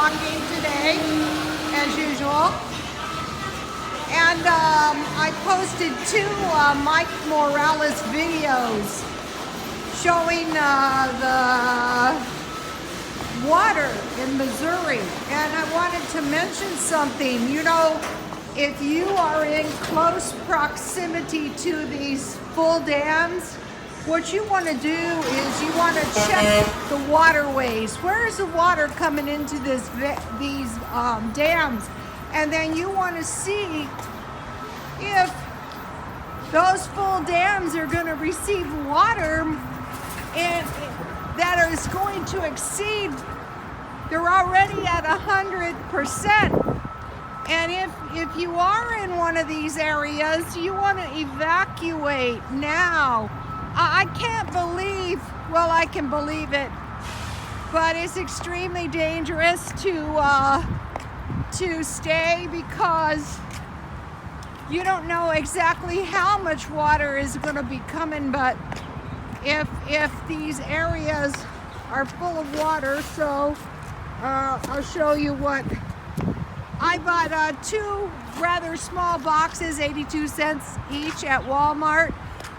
walking today, as usual. And I posted 2 Mike Morales videos showing the water in Missouri. And I wanted to mention something. You know, if you are in close proximity to these full dams, what you want to do is you want to check the waterways. Where is the water coming into these dams? And then you want to see if those full dams are going to receive water and that is going to exceed, they're already at 100%. And if you are in one of these areas, you want to evacuate now. I can't believe, well, I can believe it, but it's extremely dangerous to stay because you don't know exactly how much water is going to be coming. But if these areas are full of water, so I'll show you what I bought. 2 rather small boxes, 82 cents each at Walmart.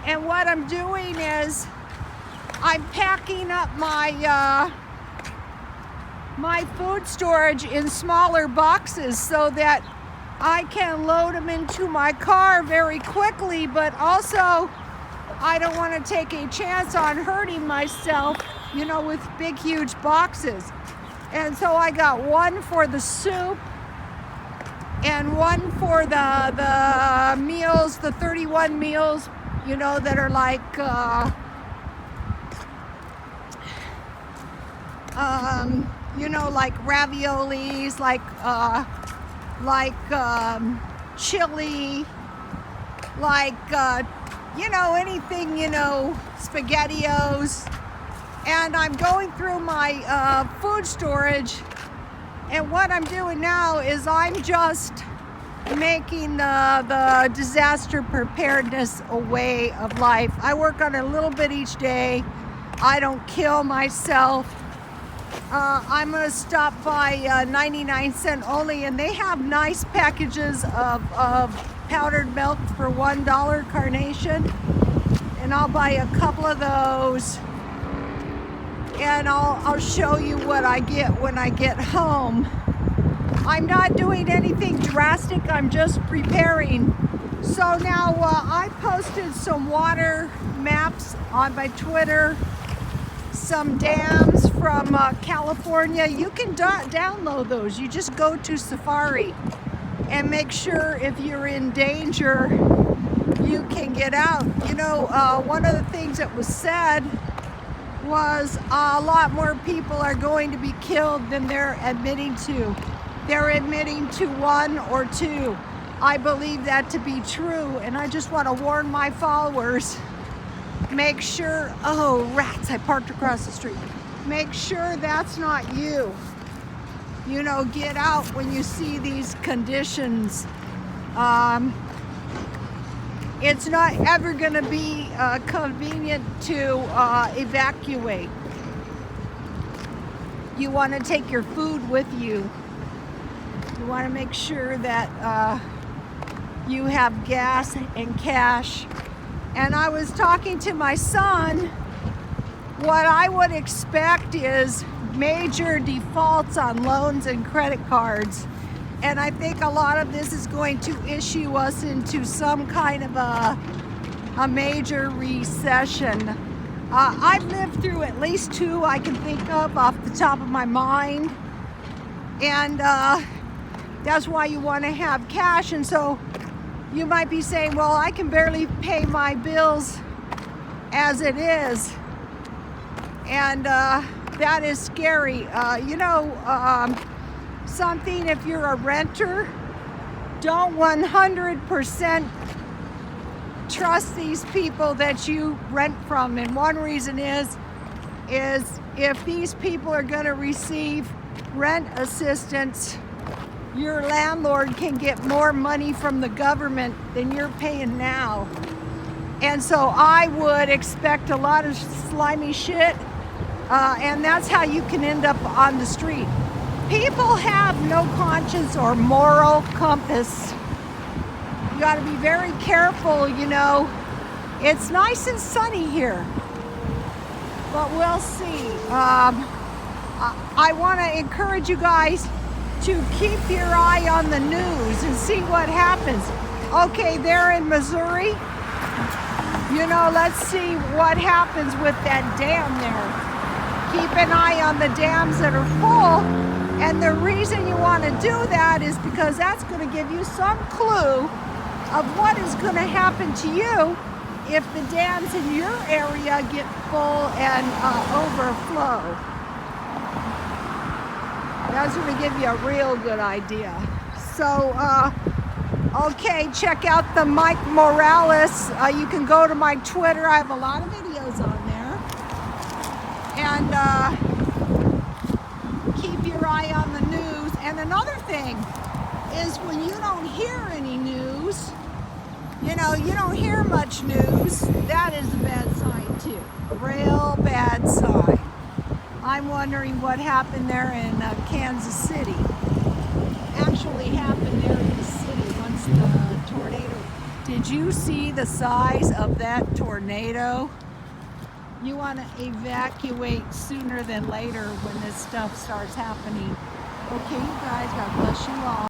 And what I'm doing is I'm packing up my my food storage in smaller boxes so that I can load them into my car very quickly, but also I don't want to take a chance on hurting myself, you know, with big, huge boxes. And so I got 1 for the soup and 1 for the meals, the 31 meals, you know, that are like you know, like raviolis, like chili, like you know, anything, you know, SpaghettiOs. And I'm going through my food storage, and what I'm doing now is I'm just making the disaster preparedness a way of life. I work on a little bit each day. I don't kill myself. I'm gonna stop by 99 cent only, and they have nice packages of powdered milk for $1 carnation, and I'll buy a couple of those, and I'll show you what I get when I get home. I'm not doing anything drastic, I'm just preparing. So now I posted some water maps on my Twitter, some dams from California. You can download those. You just go to Safari and make sure if you're in danger, you can get out. You know, one of the things that was said was a lot more people are going to be killed than they're admitting to. They're admitting to 1 or 2. I believe that to be true, and I just want to warn my followers, make sure, oh rats, I parked across the street. Make sure that's not you. You know, get out when you see these conditions. It's not ever going to be convenient to evacuate. You want to take your food with you. You want to make sure that you have gas and cash. And I was talking to my son. What I would expect is major defaults on loans and credit cards. And I think a lot of this is going to issue us into some kind of a major recession. I've lived through at least 2 I can think of off the top of my mind. And that's why you want to have cash. And so you might be saying, well, I can barely pay my bills as it is. And that is scary. You know, something, if you're a renter, don't 100% trust these people that you rent from. And one reason is if these people are going to receive rent assistance, your landlord can get more money from the government than you're paying now. And so I would expect a lot of slimy shit, and that's how you can end up on the street. People have no conscience or moral compass. You got to be very careful, you know. It's nice and sunny here, but we'll see. I want to encourage you guys to keep your eye on the news and see what happens. Okay, they're in Missouri. You know, let's see what happens with that dam there. Keep an eye on the dams that are full. And the reason you want to do that is because that's going to give you some clue of what is going to happen to you if the dams in your area get full and overflow. That's going to give you a real good idea. So, okay, check out the Mike Morales. You can go to my Twitter. I have a lot of videos on there. And keep your eye on the news. And another thing is when you don't hear any news, you know, you don't hear much news, that is a bad sign too. A real bad sign. I'm wondering what happened there in Kansas City. Actually happened there in the city once the tornado. Did you see the size of that tornado? You want to evacuate sooner than later when this stuff starts happening. Okay, you guys, God bless you all.